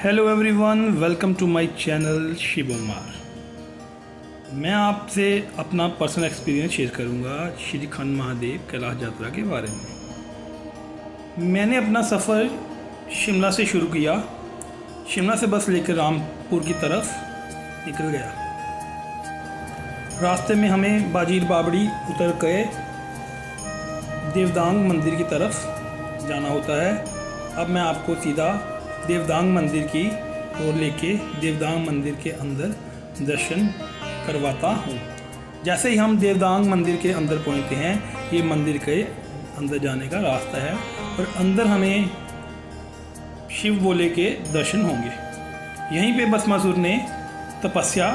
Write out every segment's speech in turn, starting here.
Hello everyone, welcome to my channel Shivkumar. मैं आपसे अपना पर्सनल एक्सपीरियंस शेयर करूंगा श्री खंड महादेव कैलाश यात्रा के बारे में। मैंने अपना सफ़र शिमला से शुरू किया। शिमला से बस लेकर रामपुर की तरफ निकल गया। रास्ते में हमें बाजीर बावड़ी उतर गए देवदांग मंदिर की तरफ जाना होता है। अब मैं आपको सीधा देवदांग मंदिर की ओर लेके देवदांग मंदिर के अंदर दर्शन करवाता हूँ। जैसे ही हम देवदांग मंदिर के अंदर पहुँचते हैं, ये मंदिर के अंदर जाने का रास्ता है और अंदर हमें शिव भोले के दर्शन होंगे। यहीं पे भस्मासुर ने तपस्या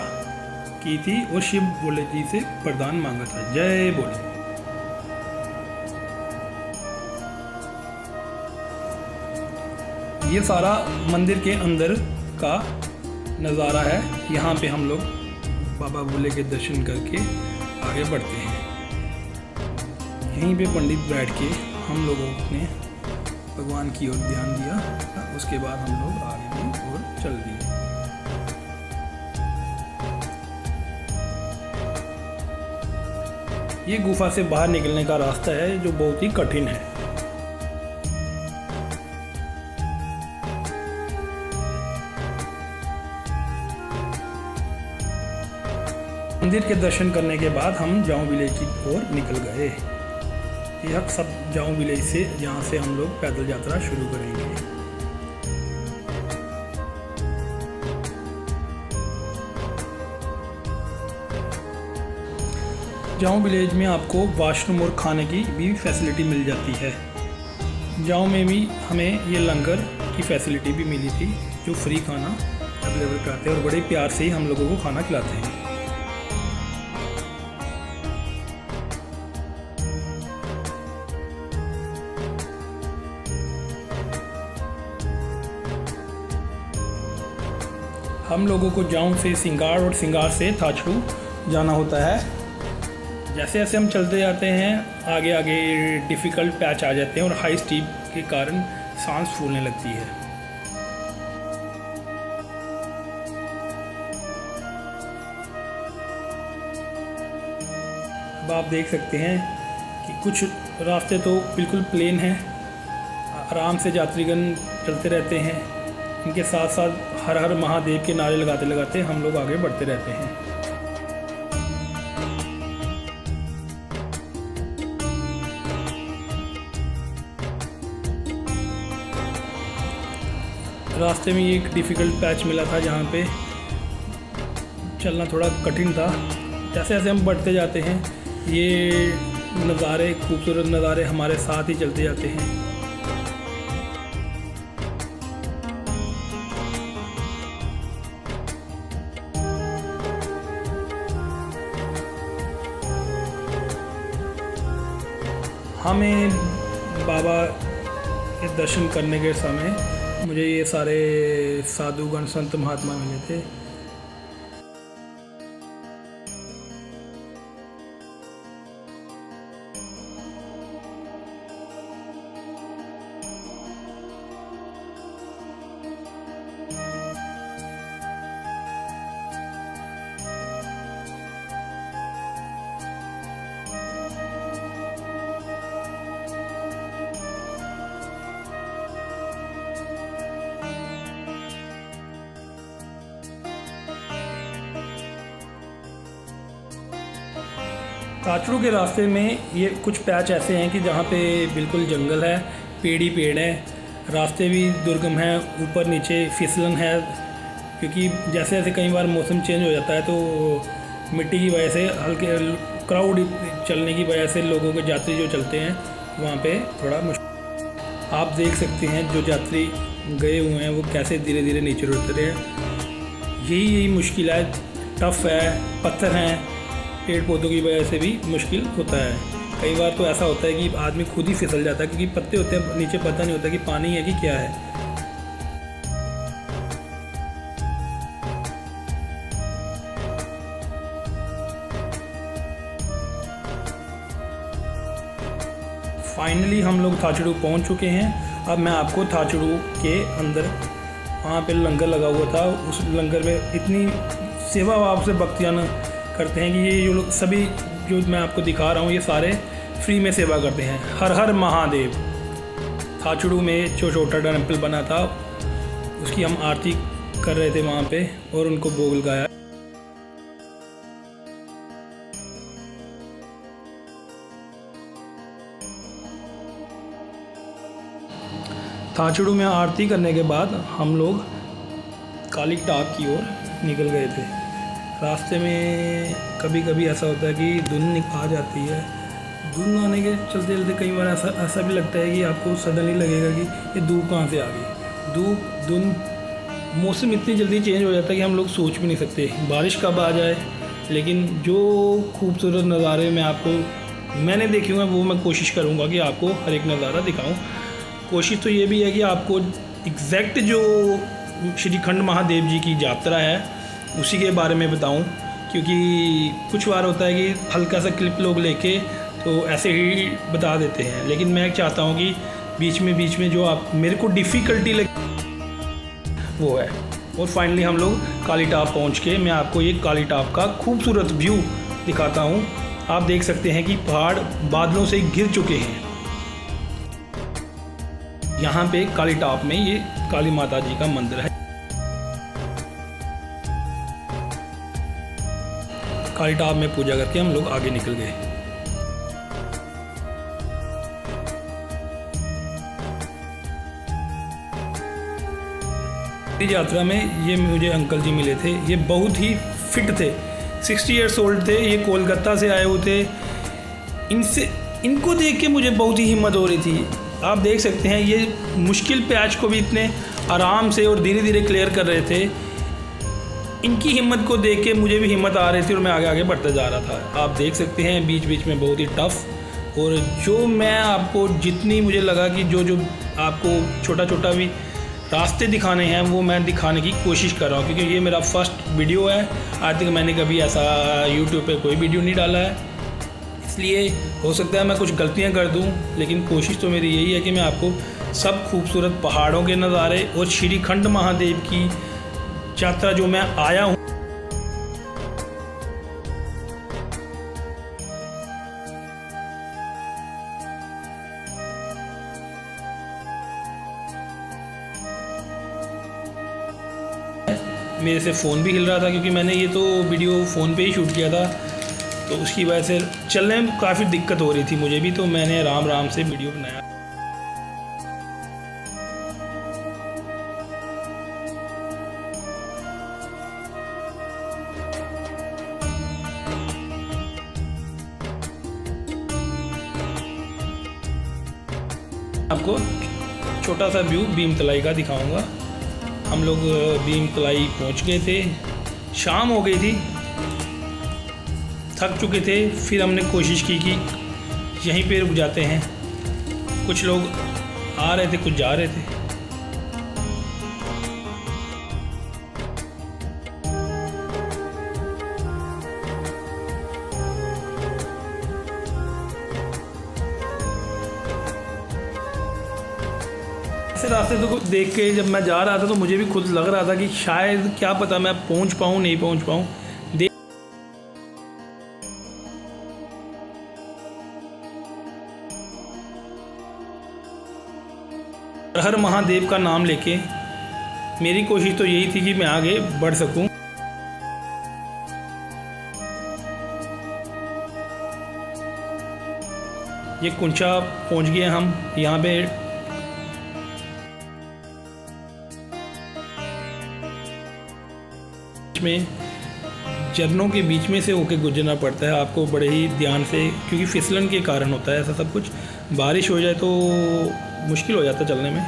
की थी और शिव भोले जी से वरदान मांगा था। जय भोले। ये सारा मंदिर के अंदर का नज़ारा है। यहाँ पे हम लोग बाबा भोले के दर्शन करके आगे बढ़ते हैं। यहीं पे पंडित बैठ के हम लोगों ने भगवान की ओर ध्यान दिया। उसके बाद हम लोग आगे की ओर चल दिए। ये गुफा से बाहर निकलने का रास्ता है जो बहुत ही कठिन है। मंदिर के दर्शन करने के बाद हम जाऊं विलेज की ओर निकल गए। यह सब जाऊं विलेज से, जहां से हम लोग पैदल यात्रा शुरू करेंगे। जाऊं विलेज में आपको वॉशरूम और खाने की भी फैसिलिटी मिल जाती है। जाऊं में भी हमें ये लंगर की फैसिलिटी भी मिली थी, जो फ्री खाना अवेलेबल कराते हैं और बड़े प्यार से ही हम लोगों को खाना खिलाते हैं। हम लोगों को जाऊं से सिंगार और सिंगार से थाचड़ू जाना होता है। जैसे जैसे हम चलते जाते हैं, आगे आगे डिफ़िकल्ट पैच आ जाते हैं और हाई स्टीप के कारण सांस फूलने लगती है। अब आप देख सकते हैं कि कुछ रास्ते तो बिल्कुल प्लेन हैं, आराम से यात्रीगण चलते रहते हैं। इनके साथ साथ हर हर महादेव के नारे लगाते लगाते हम लोग आगे बढ़ते रहते हैं। रास्ते में एक डिफ़िकल्ट पैच मिला था जहाँ पे चलना थोड़ा कठिन था। जैसे जैसे हम बढ़ते जाते हैं, ये नज़ारे, खूबसूरत नज़ारे हमारे साथ ही चलते जाते हैं। हमें बाबा के दर्शन करने के समय मुझे ये सारे साधुगण संत महात्मा मिले थे। थाचड़ू के रास्ते में ये कुछ पैच ऐसे हैं कि जहाँ पे बिल्कुल जंगल है, पेड़ ही पेड़ है। रास्ते भी दुर्गम है, ऊपर नीचे फिसलन है, क्योंकि जैसे जैसे कई बार मौसम चेंज हो जाता है तो मिट्टी की वजह से हल्के क्राउड चलने की वजह से लोगों के यात्री जो चलते हैं वहाँ पे थोड़ा मुश्किल। आप देख सकते हैं जो यात्री गए हुए हैं वो कैसे धीरे धीरे नीचे उतर रहे हैं। यही मुश्किल है, टफ है, पत्थर हैं, पेड़ पौधों की वजह से भी मुश्किल होता है। कई बार तो ऐसा होता है कि आदमी खुद ही फिसल जाता है, क्योंकि पत्ते होते हैं नीचे, पता नहीं होता कि पानी है कि क्या है। फाइनली हम लोग थाचड़ू पहुंच चुके हैं। अब मैं आपको थाचड़ू के अंदर वहाँ पे लंगर लगा हुआ था। उस लंगर में इतनी सेवा भाव से भक्तियान करते हैं कि ये जो लोग सभी जो मैं आपको दिखा रहा हूँ ये सारे फ्री में सेवा करते हैं। हर हर महादेव। थाचड़ू में जो छोटा टेम्पल बना था उसकी हम आरती कर रहे थे वहाँ पे और उनको भोग लगाया। थाचड़ू में आरती करने के बाद हम लोग काली टाप की ओर निकल गए थे। रास्ते में कभी कभी ऐसा होता है कि धुंध आ जाती है। धुंध आने के चलते चलते कई बार ऐसा भी लगता है कि आपको सडनली लगेगा कि ये धूप कहाँ से आ गई। धूप धुंध मौसम इतनी जल्दी चेंज हो जाता है कि हम लोग सोच भी नहीं सकते बारिश कब आ जाए। लेकिन जो खूबसूरत नज़ारे मैंने देखे हुए हैं वो मैं कोशिश करूँगा कि आपको हर एक नज़ारा दिखाऊँ। कोशिश तो ये भी है कि आपको एग्जैक्ट जो श्री खंड महादेव जी की यात्रा है उसी के बारे में बताऊं, क्योंकि कुछ बार होता है कि हल्का सा क्लिप लोग लेके तो ऐसे ही बता देते हैं। लेकिन मैं चाहता हूं कि बीच में जो आप मेरे को डिफ़िकल्टी लगे वो है। और फाइनली हम लोग काली टाप पहुँच के मैं आपको ये काली टाप का खूबसूरत व्यू दिखाता हूँ। आप देख सकते हैं कि पहाड़ बादलों से घिर चुके हैं। यहाँ पे काली टाप में ये काली माता जी का मंदिर है। काली टाप में पूजा करके हम लोग आगे निकल गए। इस यात्रा में ये मुझे अंकल जी मिले थे। ये बहुत ही फिट थे, 60 ईयर्स ओल्ड थे। ये कोलकाता से आए हुए थे। इनको देख के मुझे बहुत ही हिम्मत हो रही थी। आप देख सकते हैं ये मुश्किल पैच को भी इतने आराम से और धीरे धीरे क्लियर कर रहे थे। इनकी हिम्मत को देख के मुझे भी हिम्मत आ रही थी और मैं आगे बढ़ता जा रहा था। आप देख सकते हैं बीच बीच में बहुत ही टफ। और जो मैं आपको जितनी मुझे लगा कि जो आपको छोटा छोटा भी रास्ते दिखाने हैं वो मैं दिखाने की कोशिश कर रहा हूँ, क्योंकि ये मेरा फर्स्ट वीडियो है। आज तक मैंने कभी ऐसा यूट्यूब पे कोई वीडियो नहीं डाला है, इसलिए हो सकता है मैं कुछ गलतियां कर दूं। लेकिन कोशिश तो मेरी यही है कि मैं आपको सब खूबसूरत पहाड़ों के नज़ारे और श्री खंड महादेव की यात्रा जो मैं आया हूं मेरे से फ़ोन भी हिल रहा था, क्योंकि मैंने ये तो वीडियो फ़ोन पे ही शूट किया था, तो उसकी वजह से चलने में काफ़ी दिक्कत हो रही थी मुझे भी। तो मैंने आराम से वीडियो बनाया। आपको छोटा सा व्यू भीम तलाई का दिखाऊंगा। हम लोग भीम तलाई पहुंच गए थे, शाम हो गई थी, थक चुके थे। फिर हमने कोशिश की कि यहीं पे रुक जाते हैं। कुछ लोग आ रहे थे, कुछ जा रहे थे। ऐसे रास्ते तो देख के जब मैं जा रहा था तो मुझे भी खुद लग रहा था कि शायद क्या पता मैं पहुंच पाऊँ नहीं पहुंच पाऊँ। हर महादेव का नाम लेके मेरी कोशिश तो यही थी कि मैं आगे बढ़ सकूं। ये कुंचा पहुंच गए हम। यहाँ पे में झरनों के बीच में से होके गुजरना पड़ता है आपको बड़े ही ध्यान से, क्योंकि फिसलन के कारण होता है ऐसा सब कुछ। बारिश हो जाए तो मुश्किल हो जाता है चलने में।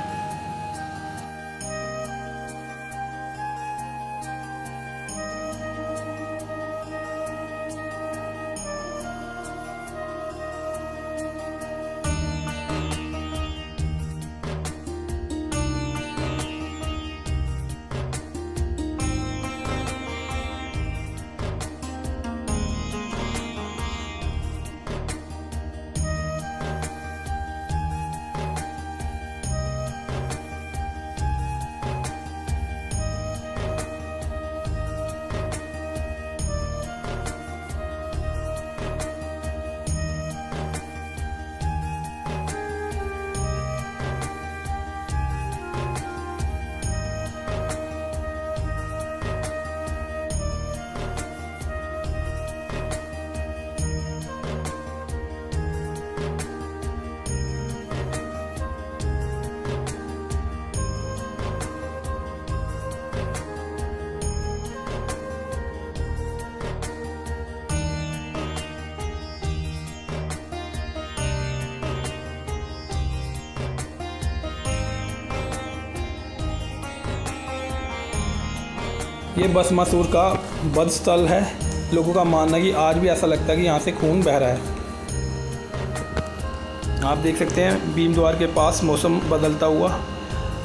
ये भस्मासुर का वध स्थल है। लोगों का मानना है कि आज भी ऐसा लगता है कि यहाँ से खून बह रहा है। आप देख सकते हैं भीम द्वार के पास मौसम बदलता हुआ,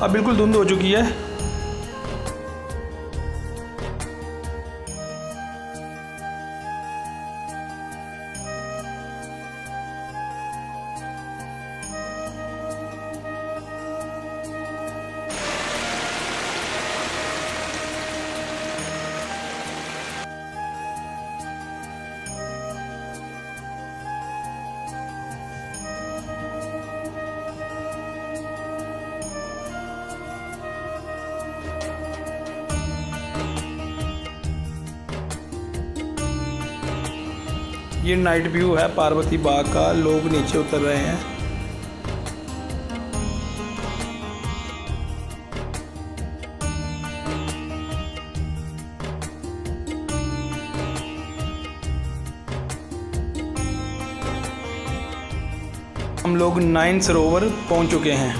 अब बिल्कुल धुंध हो चुकी है। ये नाइट व्यू है पार्वती बाग का। लोग नीचे उतर रहे हैं। हम लोग 9 सरोवर पहुंच चुके हैं।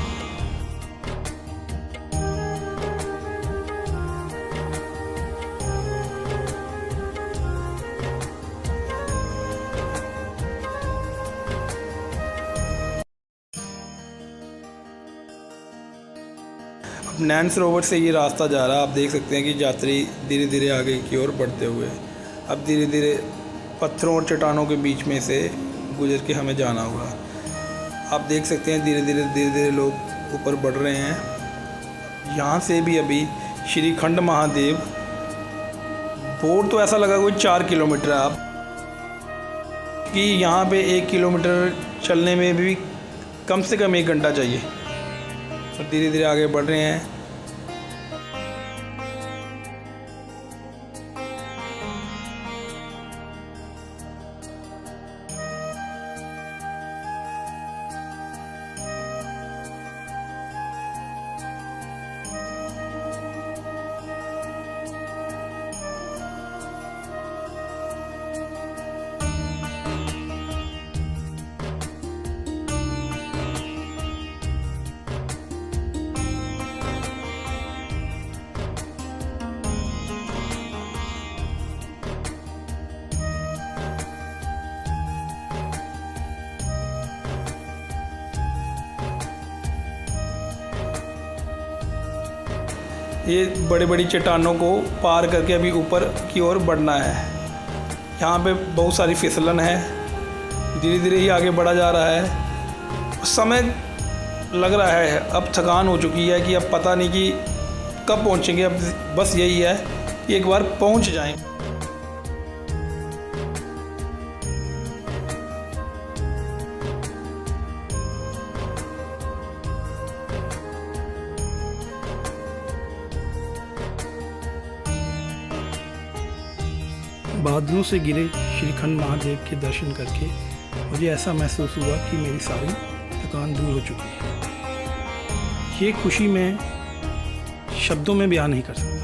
नैन सरोवर से ये रास्ता जा रहा है। आप देख सकते हैं कि यात्री धीरे धीरे आगे की ओर बढ़ते हुए अब धीरे धीरे पत्थरों और चट्टानों के बीच में से गुजर के हमें जाना होगा। आप देख सकते हैं धीरे धीरे लोग ऊपर बढ़ रहे हैं। यहाँ से भी अभी श्री खंड महादेव बोर्ड तो ऐसा लगा कोई 4 किलोमीटर है। आप कि यहाँ पे 1 किलोमीटर चलने में भी कम से कम 1 घंटा चाहिए। और धीरे धीरे आगे बढ़ रहे हैं। ये बड़ी बड़ी चट्टानों को पार करके अभी ऊपर की ओर बढ़ना है। यहाँ पे बहुत सारी फिसलन है। धीरे धीरे ही आगे बढ़ा जा रहा है। समय लग रहा है, अब थकान हो चुकी है कि अब पता नहीं कि कब पहुँचेंगे। अब बस यही है कि एक बार पहुँच जाएं। बादलों से गिरे श्रीखंड महादेव के दर्शन करके मुझे ऐसा महसूस हुआ कि मेरी सारी थकान दूर हो चुकी है। ये खुशी मैं शब्दों में बयान नहीं कर सकता।